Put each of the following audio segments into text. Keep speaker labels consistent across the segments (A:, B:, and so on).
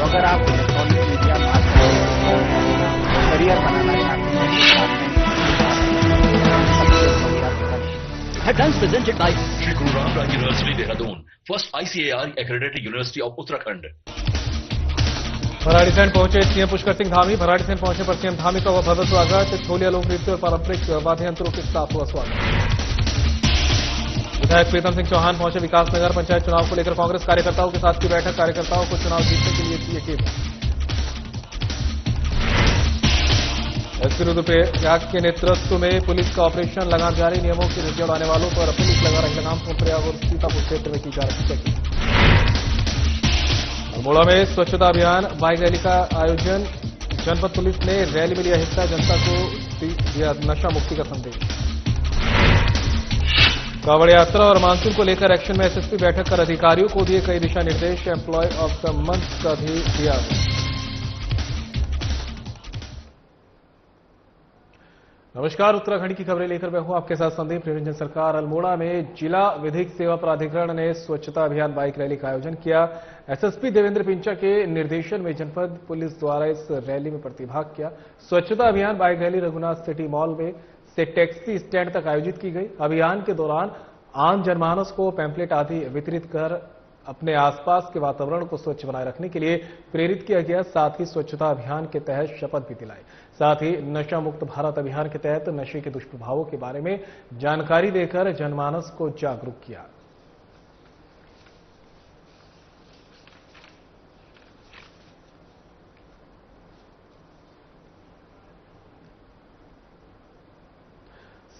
A: अगर आप electronic media माध्यम करियर बनाना चाहते हैं।
B: Headlines presented by Shri Guru Ram Raj University, Dehradun, first ICAR accredited university of Uttarakhand.
C: Bharadisain पहुंचे सीएम पुष्कर सिंह धामी। भराड़ीसैंण पहुंचे पर सीएम धामी का हुआ भव्य स्वागत। छोलिया लोक नृत्य और पारंपरिक वाद्य यंत्रों के साथ हुआ स्वागत। विधायक प्रीतम सिंह चौहान पहुंचे विकासनगर। पंचायत चुनाव को लेकर कांग्रेस कार्यकर्ताओं के साथ की बैठक। कार्यकर्ताओं को चुनाव जीतने के लिए थी यकीन। एसपी रुद्रप्रयाग के नेतृत्व में पुलिस का ऑपरेशन लगाम जारी। नियमों की धज्जियां उड़ाने वालों पर पुलिस लगा रही लगाम। सोनप्रयाग और सीतापुर क्षेत्र में की जा रही चेकिंग। अल्मोड़ा में स्वच्छता अभियान बाइक रैली का आयोजन। जनपद पुलिस ने रैली में लिया हिस्सा। जनता को दिया नशा मुक्ति का संदेश। कांवड़ यात्रा और मानसून को लेकर एक्शन में एसएसपी बैठक कर अधिकारियों को दिए कई दिशा निर्देश। एम्प्लॉय ऑफ द मंथ का भी दिया। नमस्कार, उत्तराखंड की खबरें लेकर मैं हूं आपके साथ संदीप निरंजन सरकार। अल्मोड़ा में जिला विधिक सेवा प्राधिकरण ने स्वच्छता अभियान बाइक रैली का आयोजन किया। एसएसपी देवेंद्र पिंचा के निर्देशन में जनपद पुलिस द्वारा इस रैली में प्रतिभाग किया। स्वच्छता अभियान bike rally Raghunath city mall में से टैक्सी स्टैंड तक आयोजित की गई। अभियान के दौरान आम जनमानस को पैम्पलेट आदि वितरित कर अपने आसपास के वातावरण को स्वच्छ बनाए रखने के लिए प्रेरित किया गया। साथ ही स्वच्छता अभियान के तहत शपथ भी दिलाई। साथ ही नशा मुक्त भारत अभियान के तहत नशे के दुष्प्रभावों के बारे में जानकारी देकर जनमानस को जागरूक किया।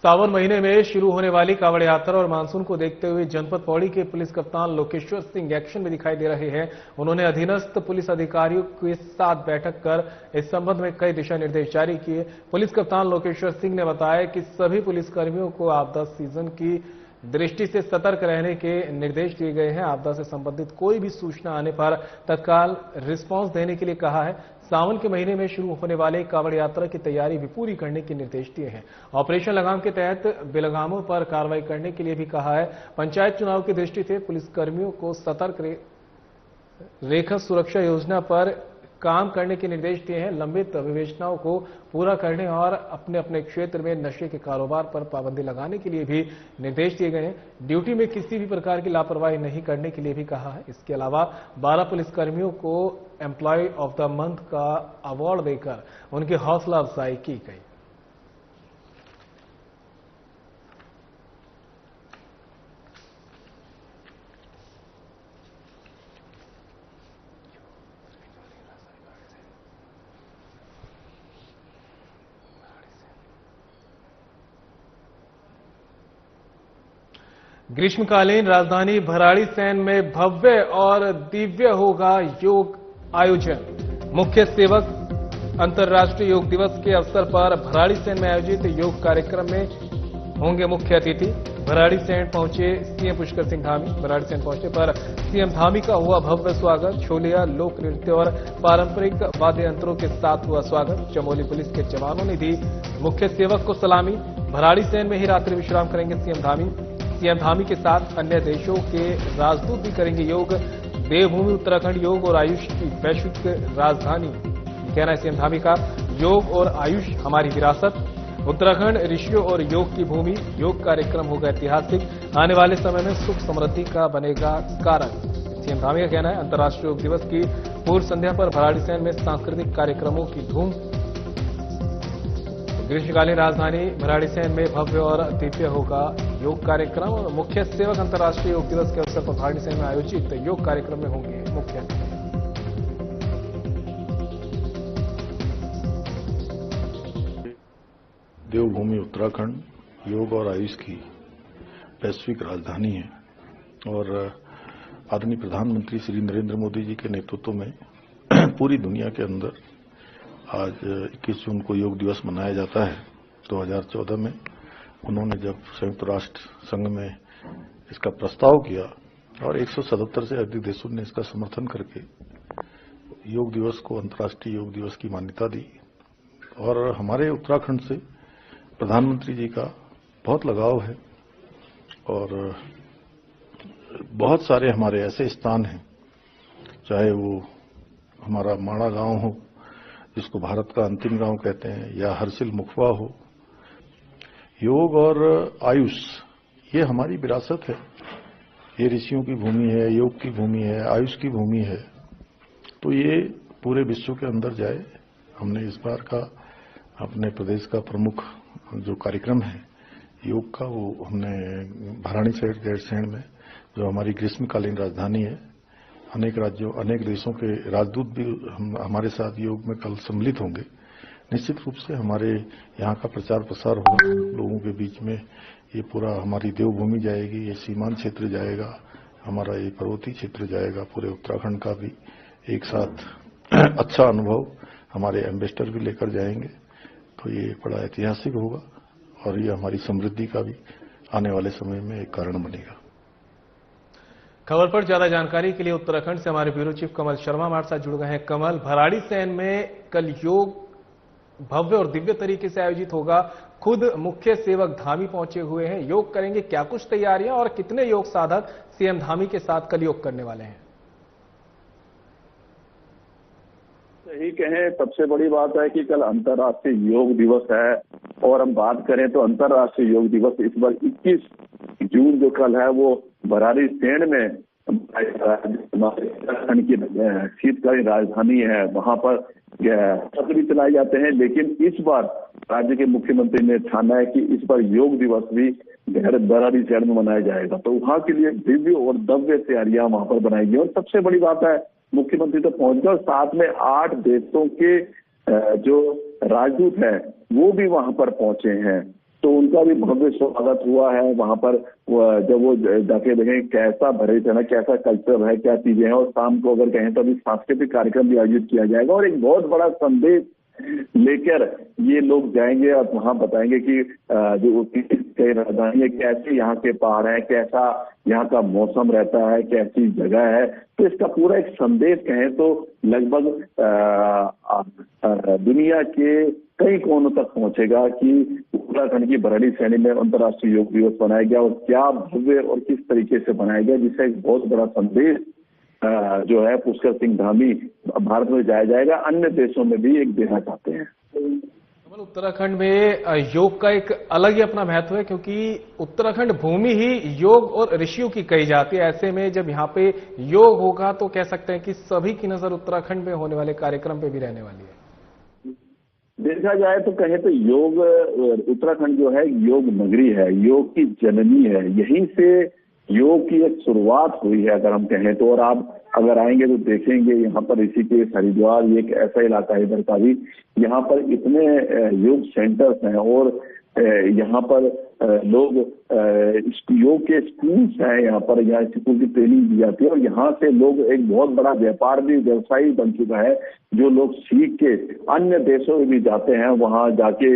C: सावन महीने में शुरू होने वाली कांवड़ यात्रा और मानसून को देखते हुए जनपद पौड़ी के पुलिस कप्तान लोकेश्वर सिंह एक्शन में दिखाई दे रहे हैं। उन्होंने अधीनस्थ पुलिस अधिकारियों के साथ बैठक कर इस संबंध में कई दिशा निर्देश जारी किए। पुलिस कप्तान लोकेश्वर सिंह ने बताया कि सभी पुलिसकर्मियों को आपदा सीजन की दृष्टि से सतर्क रहने के निर्देश दिए गए हैं। आपदा से संबंधित कोई भी सूचना आने पर तत्काल रिस्पांस देने के लिए कहा है। सावन के महीने में शुरू होने वाले कांवड़ यात्रा की तैयारी भी पूरी करने के निर्देश दिए हैं। ऑपरेशन लगाम के तहत बेलगामों पर कार्रवाई करने के लिए भी कहा है। पंचायत चुनाव की दृष्टि से पुलिसकर्मियों को सतर्क रेखा सुरक्षा योजना पर काम करने के निर्देश दिए हैं। लंबित विवेचनाओं को पूरा करने और अपने अपने क्षेत्र में नशे के कारोबार पर पाबंदी लगाने के लिए भी निर्देश दिए गए हैं। ड्यूटी में किसी भी प्रकार की लापरवाही नहीं करने के लिए भी कहा है। इसके अलावा 12 पुलिसकर्मियों को एम्प्लॉय ऑफ द मंथ का अवार्ड देकर उनकी हौसला अफजाई की गई। ग्रीष्मकालीन राजधानी भराड़ीसैंण में भव्य और दिव्य होगा योग आयोजन। मुख्य सेवक अंतर्राष्ट्रीय योग दिवस के अवसर पर भराड़ीसैंण में आयोजित योग कार्यक्रम में होंगे मुख्य अतिथि। भराड़ीसैंण पहुंचे सीएम पुष्कर सिंह धामी। भराड़ीसैंण पहुंचने पर सीएम धामी का हुआ भव्य स्वागत। छोलिया लोक नृत्य और पारंपरिक वाद्य यंत्रों के साथ हुआ स्वागत। चमोली पुलिस के जवानों ने दी मुख्य सेवक को सलामी। भराड़ीसैंण में ही रात्रि विश्राम करेंगे सीएम धामी। सीएम धामी के साथ अन्य देशों के राजदूत भी करेंगे योग। देवभूमि उत्तराखंड योग और आयुष की वैश्विक राजधानी, कहना है सीएम धामी का। योग और आयुष हमारी विरासत। उत्तराखंड ऋषियों और योग की भूमि। योग कार्यक्रम होगा ऐतिहासिक। आने वाले समय में सुख समृद्धि का बनेगा कारक, सीएम धामी का कहना है। अंतर्राष्ट्रीय योग दिवस की पूर्व संध्या पर भराड़ीसैंण में सांस्कृतिक कार्यक्रमों की धूम। ग्रीष्मकालीन राजधानी भराड़ीसैंण में भव्य और दिव्य होगा योग कार्यक्रम और मुख्य सेवक अंतर्राष्ट्रीय योग दिवस के अवसर पर भराड़ीसैंण में आयोजित योग कार्यक्रम में होंगे मुख्य अतिथि।
D: देवभूमि उत्तराखंड योग और आयुष की वैश्विक राजधानी है और आदरणीय प्रधानमंत्री श्री नरेंद्र मोदी जी के नेतृत्व में पूरी दुनिया के अंदर आज 21 जून को योग दिवस मनाया जाता है। 2014 में उन्होंने जब संयुक्त राष्ट्र संघ में इसका प्रस्ताव किया और 177 से अधिक देशों ने इसका समर्थन करके योग दिवस को अंतर्राष्ट्रीय योग दिवस की मान्यता दी। और हमारे उत्तराखंड से प्रधानमंत्री जी का बहुत लगाव है और बहुत सारे हमारे ऐसे स्थान हैं, चाहे वो हमारा माड़ा गांव हो, जिसको भारत का अंतिम गांव कहते हैं, या हर्सिल मुखवा हो, योग और आयुष ये हमारी विरासत है। ये ऋषियों की भूमि है, योग की भूमि है, आयुष की भूमि है। तो ये पूरे विश्व के अंदर जाए। हमने इस बार का अपने प्रदेश का प्रमुख जो कार्यक्रम है योग का, वो हमने वाराणसी गैरसैंण में, जो हमारी ग्रीष्मकालीन राजधानी है, अनेक राज्यों अनेक देशों के राजदूत भी हमारे साथ योग में कल सम्मिलित होंगे। निश्चित रूप से हमारे यहाँ का प्रचार प्रसार होगा लोगों के बीच में। ये पूरा हमारी देवभूमि जाएगी, ये सीमांत क्षेत्र जाएगा, हमारा ये पर्वतीय क्षेत्र जाएगा, पूरे उत्तराखंड का भी एक साथ अच्छा अनुभव हमारे एम्बेसडर भी लेकर जाएंगे। तो ये बड़ा ऐतिहासिक होगा और ये हमारी समृद्धि का भी आने वाले समय में एक कारण बनेगा।
C: खबर पर ज्यादा जानकारी के लिए उत्तराखंड से हमारे ब्यूरो चीफ कमल शर्मा हमारे साथ जुड़ गए हैं। कमल, भराड़ीसैंण में कल योग भव्य और दिव्य तरीके से आयोजित होगा। खुद मुख्य सेवक धामी पहुंचे हुए हैं, योग करेंगे। क्या कुछ तैयारियां और कितने योग साधक सीएम धामी के साथ कल योग करने वाले हैं?
E: यही कहें, सबसे बड़ी बात है कि कल अंतर्राष्ट्रीय योग दिवस है और हम बात करें तो अंतर्राष्ट्रीय योग दिवस इस बार 21 जून जो कल है वो भराड़ीसैंण में उत्तराखंड की शीतकालीन राजधानी है, वहां पर सत्र भी चलाए जाते हैं। लेकिन इस बार राज्य के मुख्यमंत्री ने ठाना है कि इस बार योग दिवस भी भराड़ीसैंण में मनाया जाएगा। तो वहां के लिए दिव्य और भव्य तैयारियां वहां पर बनाई गई और सबसे बड़ी बात है मुख्यमंत्री तो पहुंच गए और साथ में 8 देशों के जो राजदूत हैं वो भी वहां पर पहुंचे हैं। तो उनका भी भव्य स्वागत हुआ है वहां पर। जब वो जाके देखें कैसा भराड़ीसैंण, कैसा कल्चर है, क्या चीजें हैं। और शाम को अगर कहें तो अभी सांस्कृतिक कार्यक्रम भी आयोजित किया जाएगा और एक बहुत बड़ा संदेश लेकर ये लोग जाएंगे और वहां बताएंगे कि जो राजधानी है, कैसे यहाँ के पहाड़ है, कैसा यहाँ का मौसम रहता है, कैसी जगह है। तो इसका पूरा एक संदेश कहें तो लगभग दुनिया के कई कोनों तक पहुंचेगा कि उत्तराखंड की भराड़ीसैंण में अंतर्राष्ट्रीय योग दिवस बनाया गया और क्या भव्य और किस तरीके से बनाया गया, जिससे एक बहुत बड़ा संदेश जो है पुष्कर सिंह धामी भारत में जाया जाएगा, अन्य देशों में भी एक देना चाहते हैं।
C: उत्तराखंड में योग का एक अलग ही अपना महत्व है क्योंकि उत्तराखंड भूमि ही योग और ऋषियों की कही जाती है। ऐसे में जब यहाँ पे योग होगा तो कह सकते हैं कि सभी की नजर उत्तराखंड में होने वाले कार्यक्रम पे भी रहने वाली है।
E: देखा जाए तो कहें तो योग उत्तराखंड जो है योग नगरी है, योग की जननी है। यहीं से योग की एक शुरुआत हुई है अगर हम कहें तो। और आप अगर आएंगे तो देखेंगे यहाँ पर ऋषिकेश, हरिद्वार, ये एक ऐसा इलाका है इधर का भी, यहाँ पर इतने योग सेंटर्स हैं और यहाँ पर लोग योग के स्कूल्स हैं, यहाँ पर यहाँ स्कूल की ट्रेनिंग दी जाती है और यहाँ से लोग एक बहुत बड़ा व्यापार भी व्यवसायी बन चुका है, जो लोग सीख के अन्य देशों में भी जाते हैं, वहाँ जाके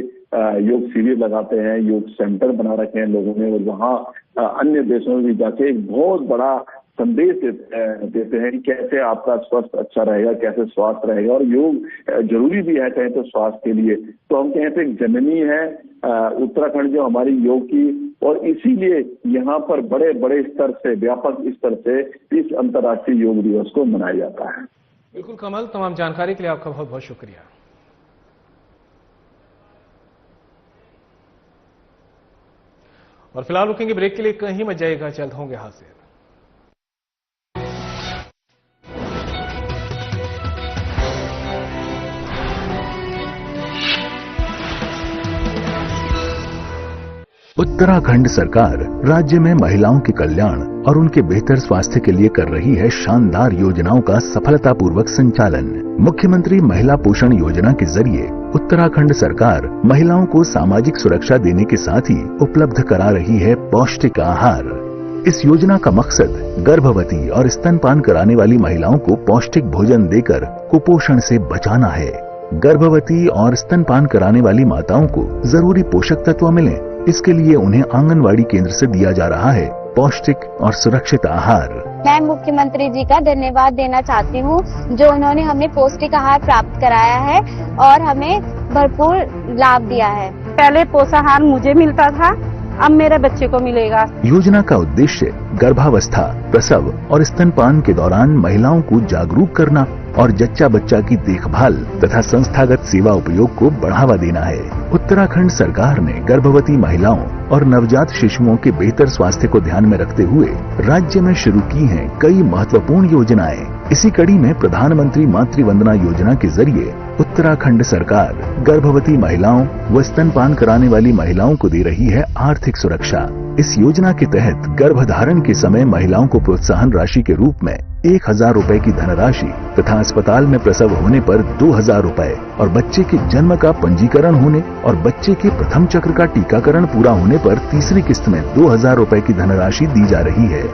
E: योग शिविर लगाते हैं, योग सेंटर बना रखे हैं लोगों ने और वहाँ अन्य देशों में भी जाके एक बहुत बड़ा संदेश देते हैं कि कैसे आपका स्वास्थ्य अच्छा रहेगा, कैसे स्वास्थ्य रहेगा। और योग जरूरी भी है कहें तो स्वास्थ्य के लिए। तो हम कहें तो एक जननी है उत्तराखंड जो हमारी योग की, और इसीलिए यहाँ पर बड़े बड़े स्तर से, व्यापक स्तर से इस अंतर्राष्ट्रीय योग दिवस को मनाया जाता है।
C: बिल्कुल कमल, तमाम जानकारी के लिए आपका बहुत बहुत शुक्रिया। और फिलहाल रुकेंगे ब्रेक के लिए, कहीं मत जाइएगा, जल्द होंगे हाजिर।
F: उत्तराखंड सरकार राज्य में महिलाओं के कल्याण और उनके बेहतर स्वास्थ्य के लिए कर रही है शानदार योजनाओं का सफलतापूर्वक संचालन। मुख्यमंत्री महिला पोषण योजना के जरिए उत्तराखंड सरकार महिलाओं को सामाजिक सुरक्षा देने के साथ ही उपलब्ध करा रही है पौष्टिक आहार। इस योजना का मकसद गर्भवती और स्तनपान कराने वाली महिलाओं को पौष्टिक भोजन देकर कुपोषण से बचाना है। गर्भवती और स्तनपान कराने वाली माताओं को जरूरी पोषक तत्व मिले, इसके लिए उन्हें आंगनवाड़ी केंद्र से दिया जा रहा है पौष्टिक और सुरक्षित आहार।
G: मैं मुख्यमंत्री जी का धन्यवाद देना चाहती हूँ, जो उन्होंने हमें पौष्टिक आहार प्राप्त कराया है और हमें भरपूर लाभ दिया है।
H: पहले पोषाहार मुझे मिलता था, अब मेरे बच्चे को मिलेगा।
F: योजना का उद्देश्य गर्भावस्था, प्रसव और स्तनपान के दौरान महिलाओं को जागरूक करना और जच्चा बच्चा की देखभाल तथा संस्थागत सेवा उपयोग को बढ़ावा देना है। उत्तराखंड सरकार ने गर्भवती महिलाओं और नवजात शिशुओं के बेहतर स्वास्थ्य को ध्यान में रखते हुए राज्य में शुरू की हैं कई महत्वपूर्ण योजनाएं। इसी कड़ी में प्रधानमंत्री मातृ वंदना योजना के जरिए उत्तराखंड सरकार गर्भवती महिलाओं व स्तनपान कराने वाली महिलाओं को दे रही है आर्थिक सुरक्षा। इस योजना के तहत गर्भधारण के समय महिलाओं को प्रोत्साहन राशि के रूप में 1000 रुपए की धनराशि तथा अस्पताल में प्रसव होने पर 2000 रुपए और बच्चे के जन्म का पंजीकरण होने और बच्चे के प्रथम चक्र का टीकाकरण पूरा होने पर तीसरी किस्त में 2000 रुपए की धनराशि दी जा रही है।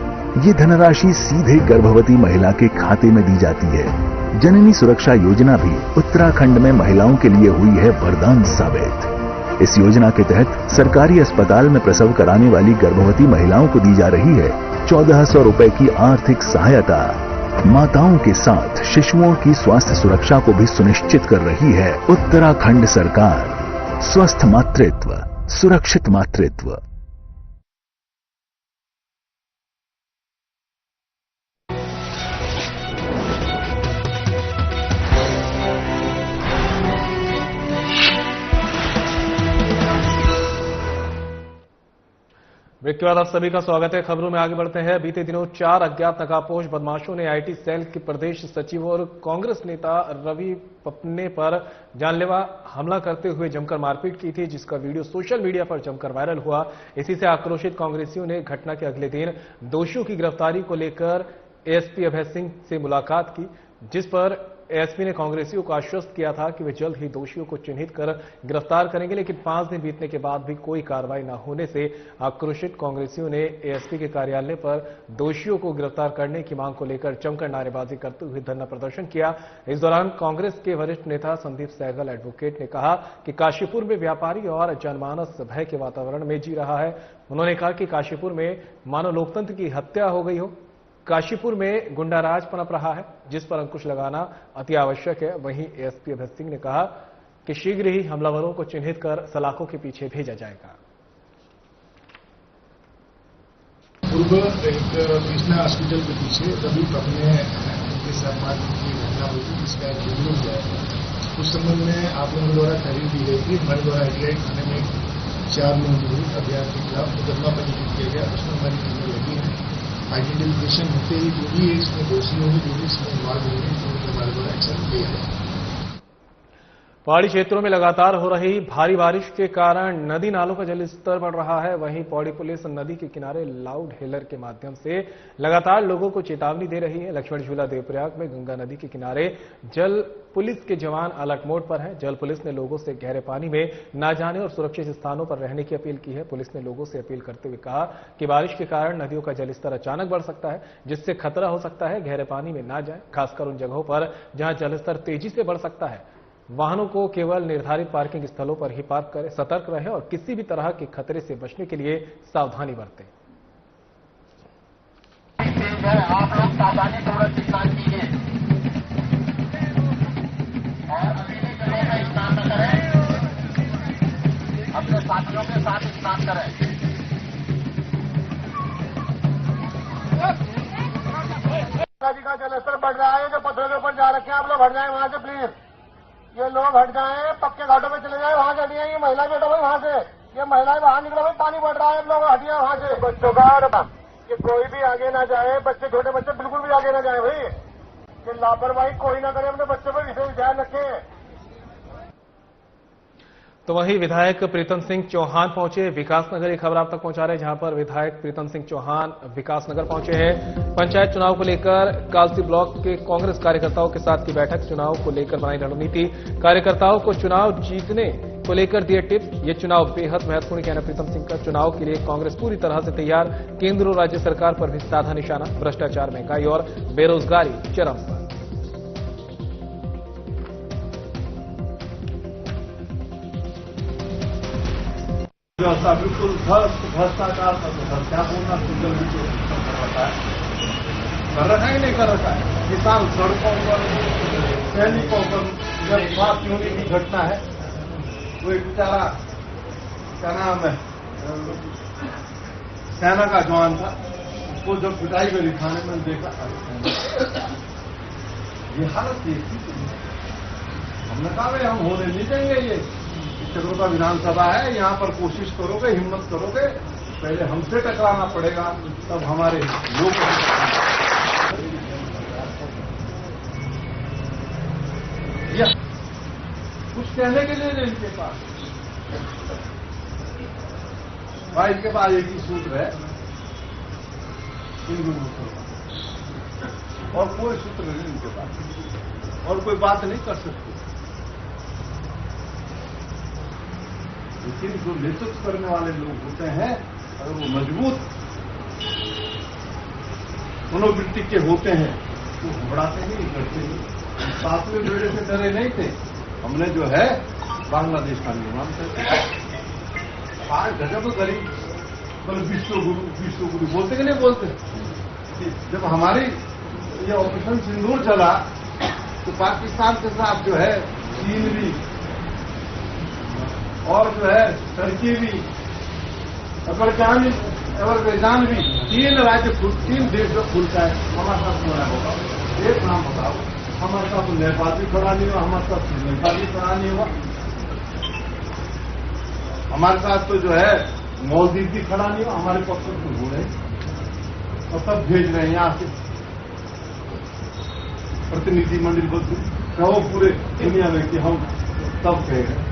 F: ये धनराशि सीधे गर्भवती महिला के खाते में दी जाती है। जननी सुरक्षा योजना भी उत्तराखंड में महिलाओं के लिए हुई है वरदान साबित। इस योजना के तहत सरकारी अस्पताल में प्रसव कराने वाली गर्भवती महिलाओं को दी जा रही है 1400 रुपए की आर्थिक सहायता। माताओं के साथ शिशुओं की स्वास्थ्य सुरक्षा को भी सुनिश्चित कर रही है उत्तराखंड सरकार। स्वस्थ मातृत्व, सुरक्षित मातृत्व।
C: ब्रेक के बाद आप सभी का स्वागत है। खबरों में आगे बढ़ते हैं। बीते दिनों 4 अज्ञात नकाबपोश बदमाशों ने आईटी सेल के प्रदेश सचिव और कांग्रेस नेता रवि पपने पर जानलेवा हमला करते हुए जमकर मारपीट की थी, जिसका वीडियो सोशल मीडिया पर जमकर वायरल हुआ। इसी से आक्रोशित कांग्रेसियों ने घटना के अगले दिन दोषियों की गिरफ्तारी को लेकर एएसपी अभय सिंह से मुलाकात की, जिस पर एएसपी ने कांग्रेसियों को आश्वस्त किया था कि वे जल्द ही दोषियों को चिन्हित कर गिरफ्तार करेंगे। लेकिन 5 दिन बीतने के बाद भी कोई कार्रवाई न होने से आक्रोशित कांग्रेसियों ने एएसपी के कार्यालय पर दोषियों को गिरफ्तार करने की मांग को लेकर जमकर नारेबाजी करते हुए धरना प्रदर्शन किया। इस दौरान कांग्रेस के वरिष्ठ नेता संदीप सहगल एडवोकेट ने कहा कि काशीपुर में व्यापारी और जनमानस भय के वातावरण में जी रहा है। उन्होंने कहा कि काशीपुर में मानव लोकतंत्र की हत्या हो गई हो। काशीपुर में गुंडाराज पनप रहा है, जिस पर अंकुश लगाना अति आवश्यक है। वहीं एएसपी अभय सिंह ने कहा कि शीघ्र ही हमलावरों को चिन्हित कर सलाखों के पीछे भेजा जाएगा।
I: पूर्व एक कृष्णा हॉस्पिटल के पीछे रवि पपने के साथ मारपीट की घटना हुई थी, जिसका एक वीडियो हुआ है। उस संबंध में आप लोगों द्वारा तहरीर दी गई थी। हमारे द्वारा आईटीआई थाने में 4 लोगों के विरुद्ध अभियान के खिलाफ मुकदमा पंजीकृत किया गया। उसमें हमारी टीमें लगी हैं। आइडेंटिफिकेशन होते ही जो भी इसमें दोषी होंगे, जो भी इसमें इन्वॉल्व होंगे, तो हमारे द्वारा एक्शन लिया जाएगा।
C: पहाड़ी क्षेत्रों में लगातार हो रही भारी बारिश के कारण नदी नालों का जलस्तर बढ़ रहा है। वहीं पौड़ी पुलिस नदी के किनारे लाउड हेलर के माध्यम से लगातार लोगों को चेतावनी दे रही है। लक्ष्मण झूला देवप्रयाग में गंगा नदी के किनारे जल पुलिस के जवान अलर्ट मोड पर हैं। जल पुलिस ने लोगों से गहरे पानी में न जाने और सुरक्षित स्थानों पर रहने की अपील की है। पुलिस ने लोगों से अपील करते हुए कहा कि बारिश के कारण नदियों का जलस्तर अचानक बढ़ सकता है, जिससे खतरा हो सकता है। गहरे पानी में न जाए, खासकर उन जगहों पर जहां जलस्तर तेजी से बढ़ सकता है। वाहनों को केवल निर्धारित पार्किंग स्थलों पर ही पार्क करें। सतर्क रहें और किसी भी तरह के खतरे से बचने के लिए सावधानी बरतें।
J: आप लोग सावधानी पूर्वक स्नान कीजिए और अकेले जगह में स्नान न करें, अपने साथियों के साथ स्नान करें। नदी का जलस्तर बढ़ रहा है। जो पत्थरों के ऊपर जा रखे हैं, आप लोग हट जाएं वहां से प्लीज। ये लोग हट जाएं, पक्के घाटों में चले जाएं। वहां से हटिए। ये महिला बैठो भाई वहां से। ये महिलाएं बाहर निकलो भाई, पानी बढ़ रहा है। आप लोग हटिए वहां से। बच्चों का ये कोई भी आगे ना जाए। बच्चे, छोटे बच्चे बिल्कुल भी आगे ना जाए भाई। ये लापरवाही कोई ना करे। अपने बच्चों पर विशेष ध्यान रखें।
C: तो वहीं विधायक प्रीतम सिंह चौहान पहुंचे विकासनगर। एक खबर आप तक पहुंचा रहे हैं, जहां पर विधायक प्रीतम सिंह चौहान विकासनगर पहुंचे हैं। पंचायत चुनाव को लेकर कालसी ब्लॉक के कांग्रेस कार्यकर्ताओं के साथ की बैठक। चुनाव को लेकर बनाई रणनीति, कार्यकर्ताओं को चुनाव जीतने को लेकर दिए टिप्स। ये चुनाव बेहद महत्वपूर्ण कहना प्रीतम सिंह का। चुनाव के लिए कांग्रेस पूरी तरह से तैयार। केंद्र और राज्य सरकार पर भी साधा निशाना। भ्रष्टाचार, महंगाई और बेरोजगारी चरम पर।
I: व्यवस्था बिल्कुल भ्रष्टाचार क्या बोलना जल्दी से करवाता है। कर रखा है, नहीं कर रखा है। किसान सड़कों पर, सैनिकों पर जब स्वास्थ्य होने की घटना है, वो एक बेचारा क्या नाम है, सेना का जवान था, उसको जब पिटाई करी थाने में देखा, ये हालत देखी तुमने। हमने कहा भाई हम होने नहीं देंगे, ये चक्रोटा विधानसभा है, यहाँ पर कोशिश करोगे, हिम्मत करोगे, पहले हमसे टकराना पड़ेगा, तब हमारे लोग या कुछ कहने के लिए नहीं इनके पास। भाई इनके पास एक ही सूत्र है, हिंदू मुसलमान, और कोई सूत्र नहीं इनके पास, और कोई बात नहीं कर सकते। लेकिन जो नेतृत्व करने वाले लोग होते हैं, अगर वो मजबूत मनोवृत्ति के होते हैं तो घबराते नहीं, डरते नहीं। सातवें बेड़े से डरे नहीं थे, हमने जो है बांग्लादेश का निर्माण कर दिया। आज गजब गरीब मतलब विश्व गुरु बोलते कि नहीं बोलते। जब हमारी ये ऑपरेशन सिंदूर चला तो पाकिस्तान के साथ जो है चीन भी और जो है टर्की भी, अजरबैजान भी, तीन देश जो खुलता है हमारे साथ हो रहा होगा। एक नाम बताओ, हमारे साथ नेपाल भी खड़ा नहीं हुआ, हमारे साथ श्रीलंका भी खड़ा नहीं हुआ, हमारे साथ तो जो है मालदीव भी खड़ा नहीं हुआ, हमारे पक्ष तो हो रहे और सब भेज रहे हैं यहां से प्रतिनिधिमंडल बदलू, कहो पूरे दुनिया में कि हम तब कह रहे हैं।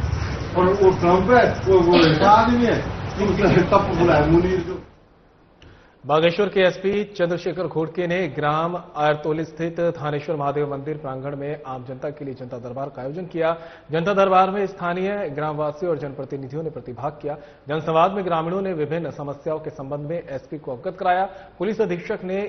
I: और वो ट्रंप है, वो ऐसा आदमी है कि तब बुलाए मुनीर जो।
C: बागेश्वर के एसपी चंद्रशेखर घोड़के ने ग्राम आयरतोली स्थित थानेश्वर महादेव मंदिर प्रांगण में आम जनता के लिए जनता दरबार का आयोजन किया। जनता दरबार में स्थानीय ग्रामवासियों और जनप्रतिनिधियों ने प्रतिभाग किया। जनसंवाद में ग्रामीणों ने विभिन्न समस्याओं के संबंध में एसपी को अवगत कराया। पुलिस अधीक्षक ने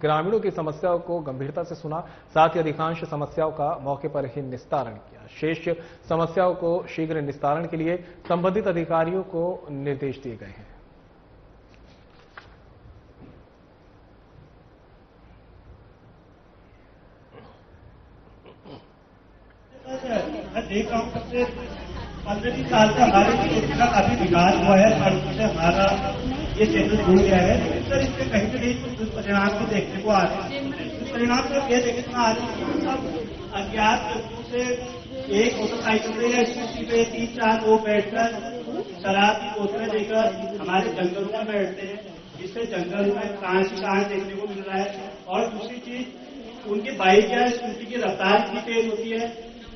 C: ग्रामीणों की समस्याओं को गंभीरता से सुना, साथ ही अधिकांश समस्याओं का मौके पर ही निस्तारण किया। शेष समस्याओं को शीघ्र निस्तारण के लिए संबंधित अधिकारियों को निर्देश दिए गए हैं।
K: मैं देख रहा हूँ सबसे 15 साल का हमारे का काफी विकास हुआ है, से हमारा ये चैनल जुड़ गया है। लेकिन सर इससे कहीं ना कहीं कुछ दुष्परिणाम भी देखने को आ रहे हैं। दुष्परिणाम सिर्फ ये देखने को आ रहे हैं कि सब अज्ञात लोगों से एक मोटरसाइकिल पे या स्कूटी पे 3-4 लोग बैठकर शराब की बोतलें देकर हमारे जंगलों में बैठते हैं, जिससे जंगल में कांच देखने को मिल रहा है। और दूसरी चीज, उनकी बाइक या स्कूटी की रफ्तार इतनी तेज होती है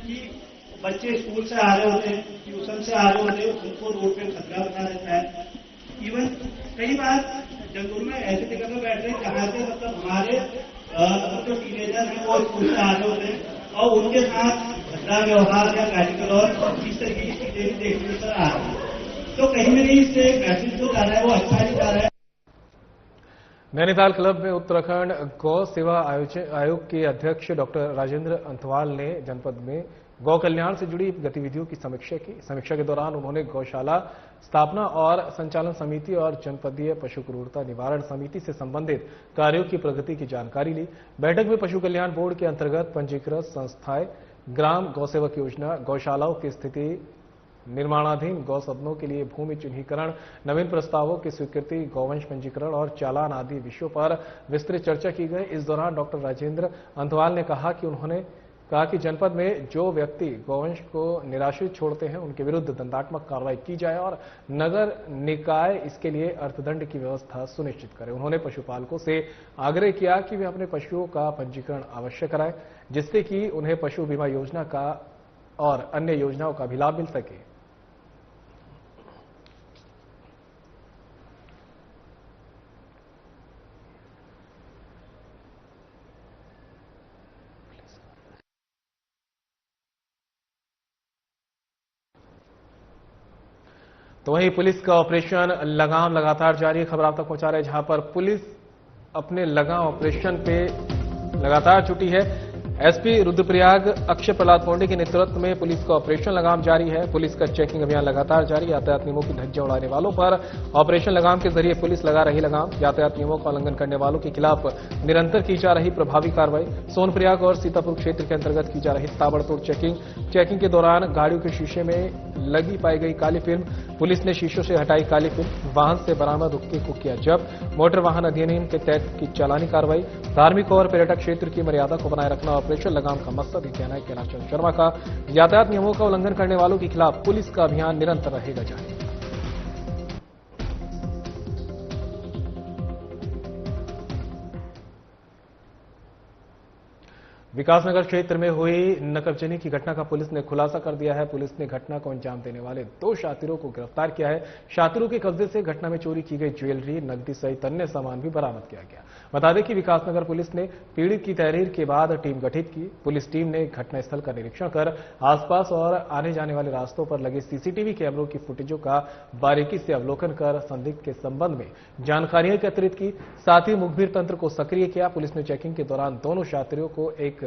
K: कि बच्चे स्कूल से आ रहे होते हैं, ट्यूशन से आ रहे होते हैं, उनको रोड पे खतरा बना रहता है। इवन कई बार जंगलों में ऐसे जगह में बैठ रहे हैं जहाँ से मतलब हमारे जो टीनेजर हैं वो स्कूल से आ रहे होते हैं और उनके साथ खतरा व्यवहार या गाड़ी और इस तरीके की चीजें भी देखने को आ रही है। तो कहीं ना कहीं इससे मैसेज जो जा रहा है वो अच्छा नहीं जा रहा है।
C: नैनीताल क्लब में उत्तराखंड गौ सेवा आयोग के अध्यक्ष डॉक्टर राजेंद्र अंथवाल ने जनपद में गौ कल्याण से जुड़ी गतिविधियों की समीक्षा की। समीक्षा के दौरान उन्होंने गौशाला स्थापना और संचालन समिति और जनपदीय पशु क्रूरता निवारण समिति से संबंधित कार्यों की प्रगति की जानकारी ली। बैठक में पशु कल्याण बोर्ड के अंतर्गत पंजीकृत संस्थाएं, ग्राम गौसेवक योजना, गौशालाओं की स्थिति, निर्माणाधीन गौ सदनों के लिए भूमि चिन्हीकरण, नवीन प्रस्तावों की स्वीकृति, गौवंश पंजीकरण और चालान आदि विषयों पर विस्तृत चर्चा की गई। इस दौरान डॉक्टर राजेंद्र अंथवाल ने कहा कि जनपद में जो व्यक्ति गौवंश को निराश्रित छोड़ते हैं उनके विरुद्ध दंडात्मक कार्रवाई की जाए और नगर निकाय इसके लिए अर्थदंड की व्यवस्था सुनिश्चित करे। उन्होंने पशुपालकों से आग्रह किया कि वे अपने पशुओं का पंजीकरण अवश्य कराएं, जिससे कि उन्हें पशु बीमा योजना का और अन्य योजनाओं का भी लाभ मिल सके। तो वहीं पुलिस का ऑपरेशन लगाम लगातार जारी है। खबर आप तक पहुंचा रहे हैं जहां पर पुलिस अपने लगाम ऑपरेशन पे लगातार जुटी है। एसपी रुद्रप्रयाग अक्षय प्रहलाद पौंडे के नेतृत्व में पुलिस का ऑपरेशन लगाम जारी है। पुलिस का चेकिंग अभियान लगातार जारी है। यातायात नियमों की धज्जियां उड़ाने वालों पर ऑपरेशन लगाम के जरिए पुलिस लगा रही लगाम। यातायात नियमों का उल्लंघन करने वालों के खिलाफ निरंतर की जा रही प्रभावी कार्रवाई। सोनप्रयाग और सीतापुर क्षेत्र के अंतर्गत की जा रही ताबड़तोड़ चेकिंग के दौरान गाड़ियों के शीशे में लगी पाई गई काली फिल्म। पुलिस ने शीशों से हटाई काली फिल्म। वाहन से बरामद हुक्के को किया जब्त। मोटर वाहन अधिनियम के तहत की चालानी कार्रवाई। धार्मिक और पर्यटक क्षेत्र की मर्यादा को बनाए रखना और ऑपरेशन लगाम का मकसद ही कहना है कैलाश चंद्र शर्मा का। यातायात नियमों का उल्लंघन करने वालों के खिलाफ पुलिस का अभियान निरंतर रहेगा जारी। विकासनगर क्षेत्र में हुई नकबजनी की घटना का पुलिस ने खुलासा कर दिया है। पुलिस ने घटना को अंजाम देने वाले 2 शातिरों को गिरफ्तार किया है। शातिरों के कब्जे से घटना में चोरी की गई ज्वेलरी, नकदी सहित अन्य सामान भी बरामद किया गया। बता दें कि विकासनगर पुलिस ने पीड़ित की तहरीर के बाद टीम गठित की। पुलिस टीम ने घटनास्थल का निरीक्षण कर आसपास और आने जाने वाले रास्तों पर लगे सीसीटीवी कैमरों की फुटेजों का बारीकी से अवलोकन कर संदिग्ध के संबंध में जानकारियां एकत्रित की। साथ ही मुखबिर तंत्र को सक्रिय किया। पुलिस ने चेकिंग के दौरान दोनों शातिरों को एक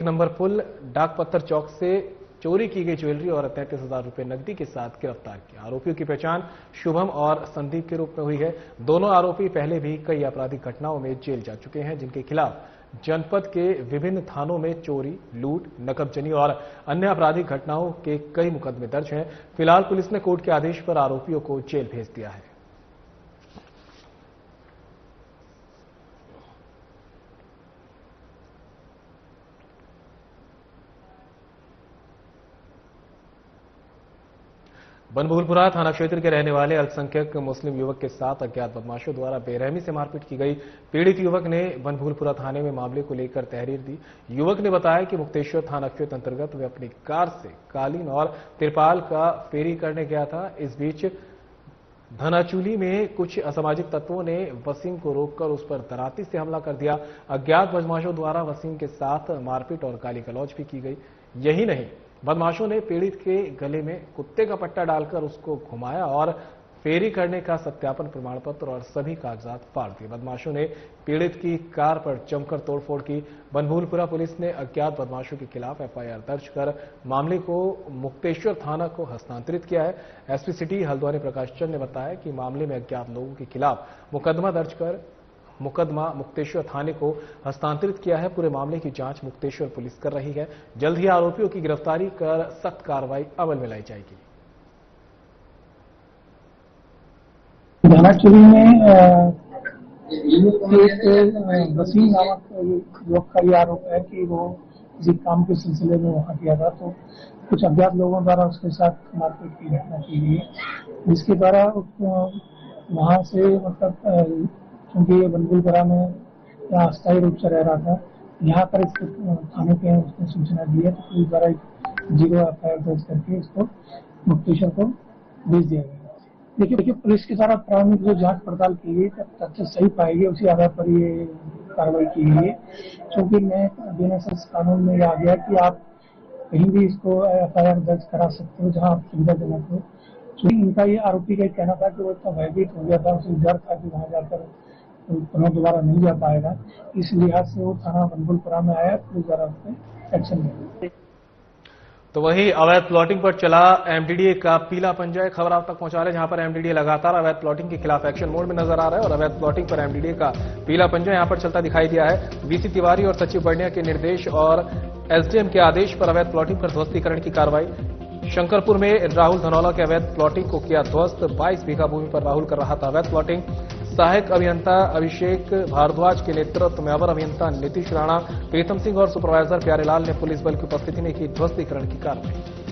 C: नंबर पुल डाक पत्थर चौक से चोरी की गई ज्वेलरी और 33,000 रुपए नकदी के साथ गिरफ्तार किया। आरोपियों की पहचान शुभम और संदीप के रूप में हुई है। दोनों आरोपी पहले भी कई आपराधिक घटनाओं में जेल जा चुके हैं, जिनके खिलाफ जनपद के विभिन्न थानों में चोरी, लूट, नकबजनी और अन्य आपराधिक घटनाओं के कई मुकदमे दर्ज हैं। फिलहाल पुलिस ने कोर्ट के आदेश पर आरोपियों को जेल भेज दिया है। बनभूलपुरा थाना क्षेत्र के रहने वाले अल्पसंख्यक मुस्लिम युवक के साथ अज्ञात बदमाशों द्वारा बेरहमी से मारपीट की गई। पीड़ित युवक ने बनभूलपुरा थाने में मामले को लेकर तहरीर दी। युवक ने बताया कि मुक्तेश्वर थाना क्षेत्र अंतर्गत वे अपनी कार से कालीन और तिरपाल का फेरी करने गया था। इस बीच धनाचूली में कुछ असामाजिक तत्वों ने वसीम को रोककर उस पर दराती से हमला कर दिया। अज्ञात बदमाशों द्वारा वसीम के साथ मारपीट और गाली गलौज भी की गई। यही नहीं, बदमाशों ने पीड़ित के गले में कुत्ते का पट्टा डालकर उसको घुमाया और फेरी करने का सत्यापन प्रमाण पत्र और सभी कागजात फाड़ दिए। बदमाशों ने पीड़ित की कार पर जमकर तोड़फोड़ की। बनभूलपुरा पुलिस ने अज्ञात बदमाशों के खिलाफ एफआईआर दर्ज कर मामले को मुक्तेश्वर थाना को हस्तांतरित किया है। एसपी सिटी हल्द्वानी प्रकाश चंद ने बताया कि मामले में अज्ञात लोगों के खिलाफ मुकदमा दर्ज कर मुकदमा मुक्तेश्वर थाने को हस्तांतरित किया है। पूरे मामले की जांच मुक्तेश्वर पुलिस कर रही है। जल्द ही आरोपियों की गिरफ्तारी कर सख्त कार्रवाई अमल में लाई जाएगी।
L: धनाचूली में एक वसीम नामक युवक का ये आरोप है कि वो किसी काम के सिलसिले में वहां गया था, तो कुछ अज्ञात लोगों द्वारा उसके साथ मारपीट की घटना की गई, जिसके द्वारा वहां से मतलब क्योंकि ये बनभूलपुरा में यहाँ अस्थायी रूप से रह रहा था, यहाँ पर इसको थाने पे उसने सूचना दी है, तो पुलिस द्वारा 0 एफआईआर दर्ज करके इसको मुक्तेश्वर को भेज दिया गया। देखिए पुलिस के द्वारा प्रारंभिक जो जांच पड़ताल की गई, तथ्य सही पाएगी उसी आधार पर ये कार्रवाई की गई है। क्योंकि नए बीएनएसएस कानून में यह आ गया कि आप कहीं भी इसको एफआईआर दर्ज करा सकते हो जहां आप सुविधाजनक हो। तो इनका ये आरोपी का कहना था कि वो इतना भयभीत हो गया था, उसे डर था कि वहां जाकर पुनः दोबारा नहीं जा पाएगा, इस लिहाज से वो थाना बनभूलपुरा में आया, पुलिस द्वारा उस पर एक्शन लिया।
C: तो वही अवैध प्लॉटिंग पर चला एमडीडीए का पीला पंजा। खबर आप तक पहुंचा रहे जहां पर एमडीडीए लगातार अवैध प्लॉटिंग के खिलाफ एक्शन मोड में नजर आ रहा है और अवैध प्लॉटिंग पर एमडीडीए का पीला पंजा यहां पर चलता दिखाई दिया है। वीसी तिवारी और सचिव बर्निया के निर्देश और एसडीएम के आदेश पर अवैध प्लॉटिंग पर ध्वस्तीकरण की कार्रवाई। शंकरपुर में राहुल धनौला के अवैध प्लॉटिंग को किया ध्वस्त। 22 बीघा भूमि पर राहुल कर रहा था अवैध प्लॉटिंग। सहायक अभियंता अभिषेक भारद्वाज के नेतृत्व में अवर अभियंता नीतीश राणा, प्रीतम सिंह और सुपरवाइजर प्यारेलाल ने पुलिस बल की उपस्थिति में की ध्वस्तीकरण की कार्रवाई।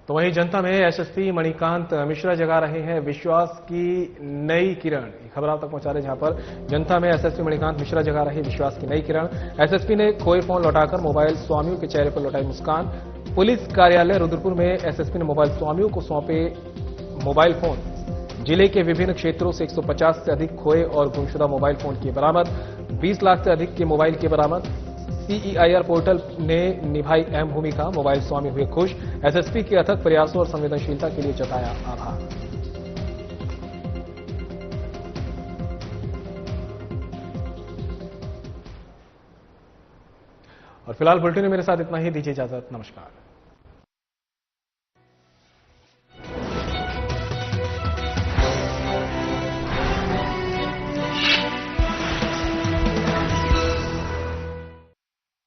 C: तो वहीं जनता में एसएसपी मणिकांत मिश्रा जगा रहे हैं विश्वास की नई किरण। खबर आप तक पहुंचा रहे जहां पर जनता में एसएसपी मणिकांत मिश्रा जगा रहे विश्वास की नई किरण। एसएसपी ने खोए फोन लौटाकर मोबाइल स्वामियों के चेहरे पर लौटाई मुस्कान। पुलिस कार्यालय रुद्रपुर में एसएसपी ने मोबाइल स्वामियों को सौंपे मोबाइल फोन। जिले के विभिन्न क्षेत्रों से 150 से अधिक खोए और गुमशुदा मोबाइल फोन किए बरामद। 20 लाख से अधिक के मोबाइल किए बरामद। सीईआईआर पोर्टल ने निभाई अहम भूमिका, मोबाइल स्वामी हुए खुश। एसएसपी के अथक प्रयासों और संवेदनशीलता के लिए जताया आभार। और फिलहाल बुलेटिन में मेरे साथ इतना ही। दीजिए इजाजत, नमस्कार।